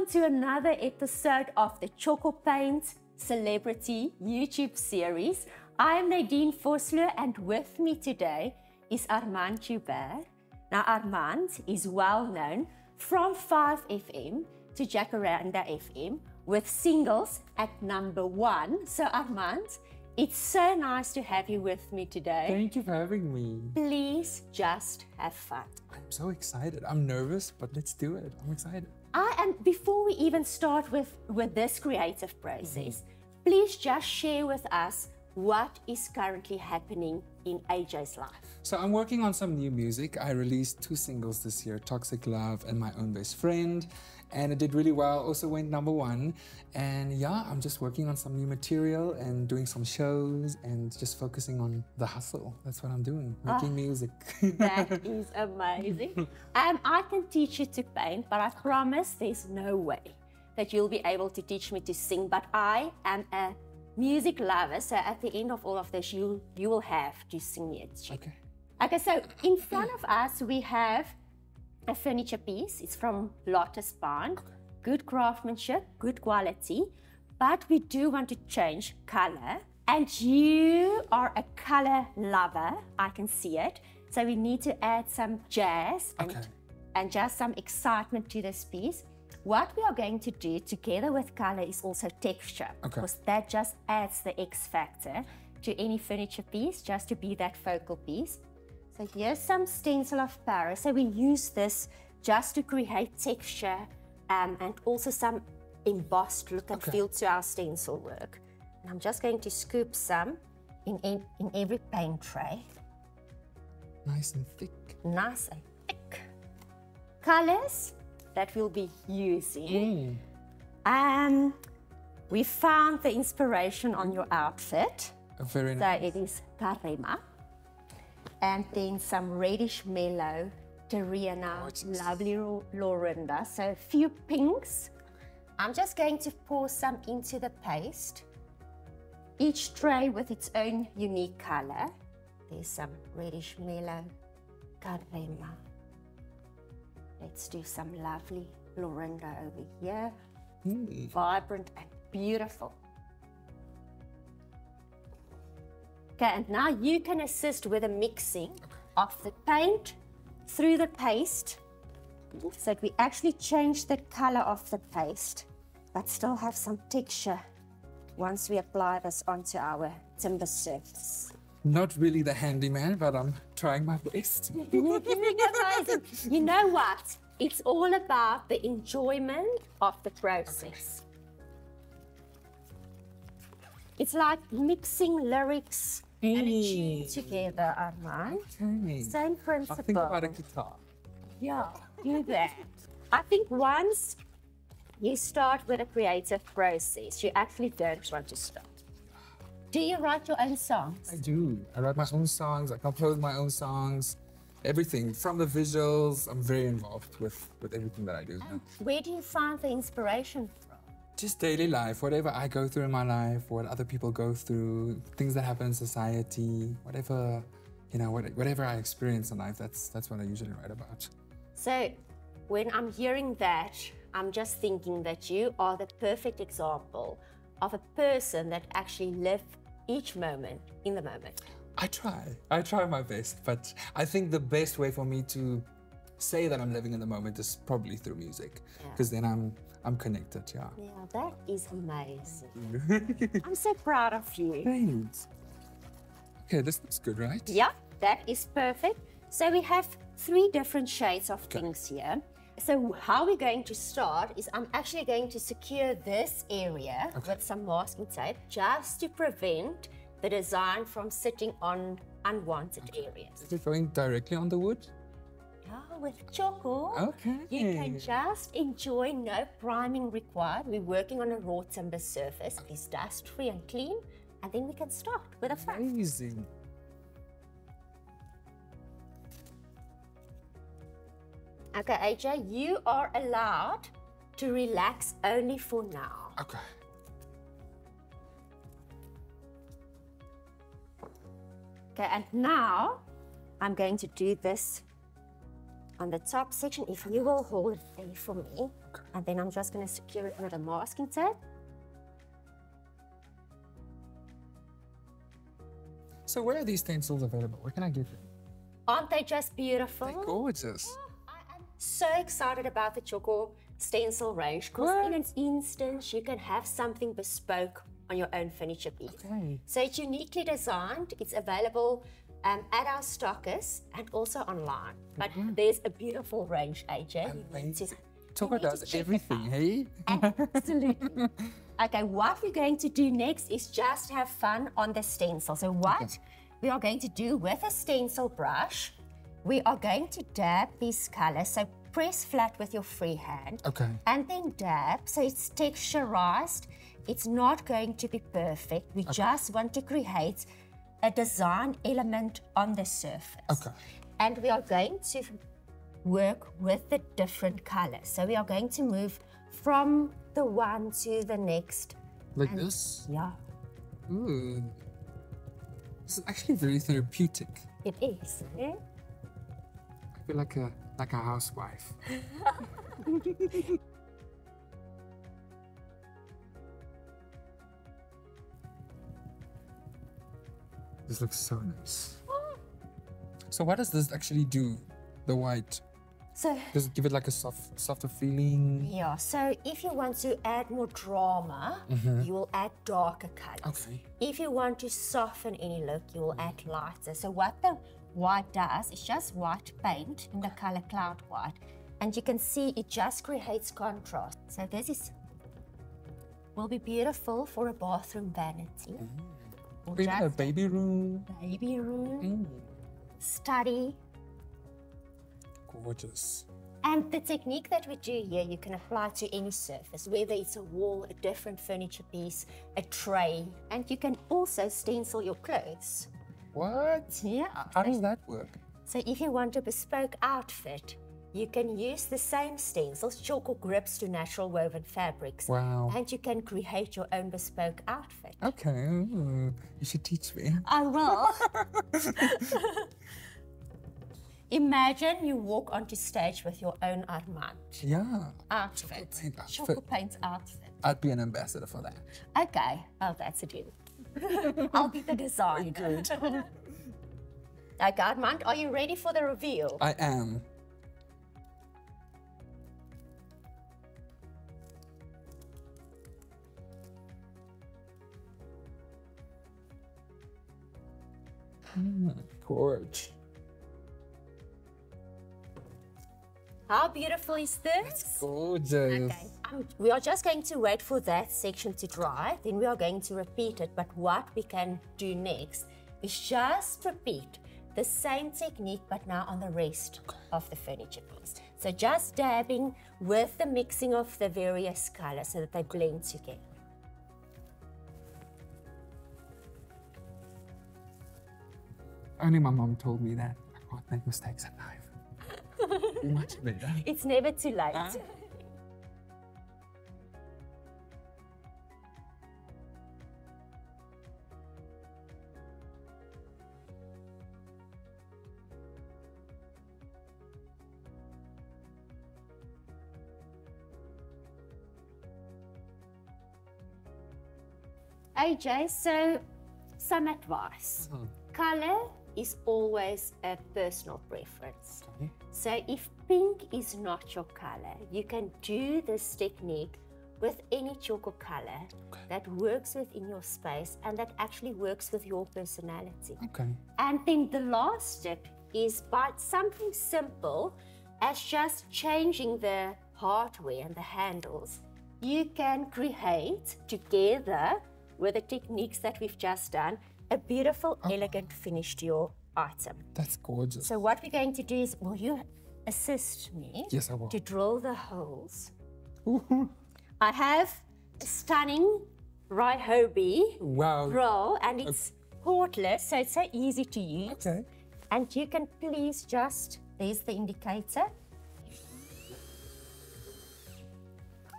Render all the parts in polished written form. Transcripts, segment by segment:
to another episode of the Tjhoko Paint Celebrity YouTube series. I'm Nadine Vosloo, and with me today is Armand Joubert. Now, Armand is well known from 5FM to Jacaranda FM with singles at #1. So, Armand, it's so nice to have you with me today. Thank you for having me. Please just have fun. I'm so excited. I'm nervous, but let's do it. I'm excited. Before we even start with this creative process, please just share with us what is currently happening in AJ's life. So I'm working on some new music. I released 2 singles this year, Toxic Love and My Own Best Friend. And it did really well, also went #1. And yeah, I'm just working on some new material and doing some shows and just focusing on the hustle. That's what I'm doing, making music. That is amazing. I can teach you to paint, but I promise there's no way that you'll be able to teach me to sing. But I am a music lover, so at the end of all of this, you will have to sing me a tune. Okay, so in front of us, we have a furniture piece. It's from Lotus Bond. Good craftsmanship, good quality, but we do want to change color. And you are a color lover, I can see it. So we need to add some jazz and just some excitement to this piece. What we are going to do together with color is also texture, because that just adds the X factor to any furniture piece, just to be that focal piece. So here's some stencil of Paris. So we use this just to create texture and also some embossed look and feel to our stencil work. And I'm just going to scoop some in every paint tray. Nice and thick. Nice and thick. Colors that we'll be using. We found the inspiration on your outfit. Very nice. So it is Karema. And then some reddish mellow Terriana, lovely Lorinda. So a few pinks. I'm just going to pour some into the paste. Each tray with its own unique color. There's some reddish mellow Karema. Let's do some lovely Lorinda over here. Vibrant and beautiful. Okay, and now you can assist with the mixing of the paint through the paste, so that we actually change the color of the paste, but still have some texture once we apply this onto our timber surface. Not really the handyman, but I'm trying my best. You're doing amazing. You know what? It's all about the enjoyment of the process. It's like mixing lyrics and a tune together, Armand. Same principle. I think about a guitar. Yeah, do that. I think once you start with a creative process, you actually don't want to stop. Do you write your own songs? I do. I write my own songs. I compose my own songs. Everything from the visuals. I'm very involved with everything that I do. Where do you find the inspiration from? Just daily life, whatever I go through in my life, what other people go through, things that happen in society, whatever, whatever I experience in life, that's what I usually write about. So when I'm hearing that, I'm just thinking that you are the perfect example of a person that actually lives each moment in the moment. I try my best, but I think the best way for me to say that I'm living in the moment is probably through music, because then I'm connected, Yeah, that is amazing. I'm so proud of you. Thanks. Okay, this looks good, right? Yeah, that is perfect. So we have 3 different shades of things here. So how we're going to start is I'm actually going to secure this area with some masking tape, just to prevent the design from sitting on unwanted areas. Is it going directly on the wood? Yeah, with Tjhoko, you can just enjoy, no priming required. We're working on a raw timber surface. It's dust-free and clean, and then we can start with a front. Amazing. Okay, AJ, you are allowed to relax only for now. Okay. Okay, and now I'm going to do this on the top section. If you will hold it there for me. And then I'm just going to secure it with a masking tape. So where are these stencils available? Where can I get them? Aren't they just beautiful? They're gorgeous. I am so excited about the Tjhoko stencil range because in an instant you can have something bespoke on your own furniture piece. Okay. So it's uniquely designed. It's available at our stockers and also online. But there's a beautiful range, AJ. Amazing. Tjhoko does everything, hey? Absolutely. Okay, what we're going to do next is just have fun on the stencil. So what we are going to do with a stencil brush, we are going to dab these colors. So press flat with your free hand. Okay. And then dab, so it's texturized. It's not going to be perfect. We just want to create a design element on the surface. Okay. And we are going to work with the different colors. So we are going to move from the one to the next. Like this? Yeah, Ooh. This is actually very therapeutic. it is. Yeah? I feel like a housewife. This looks so nice. So what does this actually do? The white? So, Does it give it like a softer feeling? yeah, so if you want to add more drama, you will add darker colors. Okay. If you want to soften any look, you will add lighter. So what the white does is just white paint in the color cloud white. And you can see it just creates contrast. So this will be beautiful for a bathroom vanity. Or Maybe a just baby room. baby room, study. Gorgeous. And the technique that we do here, you can apply to any surface, whether it's a wall, a different furniture piece, a tray, and you can also stencil your clothes. What? Yeah. How does that work? So if you want a bespoke outfit, you can use the same stencils, Tjhoko grips to natural woven fabrics. Wow. And you can create your own bespoke outfit. Okay. Ooh, you should teach me. I will. Imagine you walk onto stage with your own Armand Yeah. outfit. Tjhoko paint outfit. Tjhoko paint outfit. I'd be an ambassador for that. Okay, well, that's a deal. I'll be the designer. Good. Okay, Armand, are you ready for the reveal? I am. Gorge. How beautiful is this? Gorgeous. Okay, we are just going to wait for that section to dry, then we are going to repeat it. But what we can do next is just repeat the same technique, but now on the rest of the furniture piece. So just dabbing with the mixing of the various colors so that they blend together. Only my mom told me that I can't make mistakes at knife. Much better. It's never too late. AJ, so some advice. Color is always a personal preference. Okay. So if pink is not your color, you can do this technique with any Tjhoko color that works within your space and that actually works with your personality. Okay. And then the last step is by something simple as just changing the hardware and the handles. You can create together with the techniques that we've just done a beautiful, elegant finish to your item. That's gorgeous. So what we're going to do is, will you assist me Yes, I will. to drill the holes? I have a stunning Ryobi Wow. drill and it's cordless, so it's so easy to use. Okay. And you can please just, there's the indicator.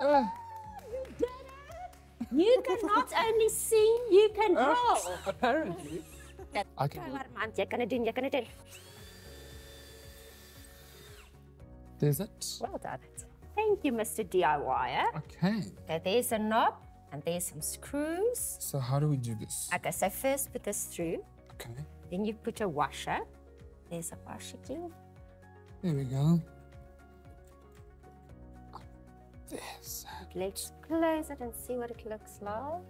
You did it! You can not only sing, you can draw. Apparently. I can Go, Armand, jy kan dit doen, jy kan dit doen. There's it. Well done. Thank Thank you, Mr. DIYer. Okay. Okay, there's a knob and there's some screws. So how do we do this? Okay, so first put this through. Okay. Then you put a washer. There's a washer glue. There we go. This. Let's close it and see what it looks like.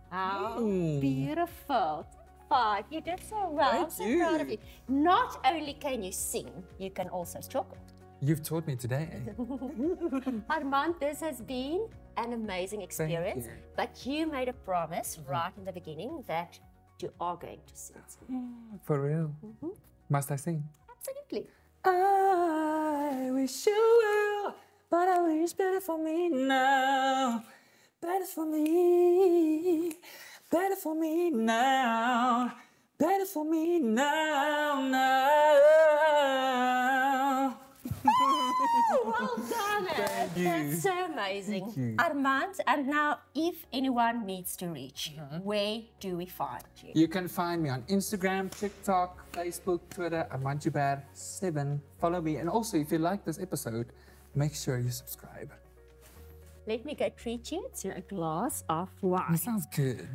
How Ooh. beautiful. 5. You did so well. I'm so proud of you. Not only can you sing, you can also Tjhoko. You've taught me today. Armand, this has been an amazing experience. you. But you made a promise right in the beginning that you are going to sing. For real. Must I sing? Absolutely. I wish you well, but I wish better for me now. Better for me. Better for me now. Better for me now. Well done. Thank you. That's so amazing. Thank you. Armand, and now if anyone needs to reach you, where do we find you? You can find me on Instagram, TikTok, Facebook, Twitter, Armand Joubert 7. Follow me. And also, if you like this episode, make sure you subscribe. Let me go treat you to a glass of wine. That sounds good.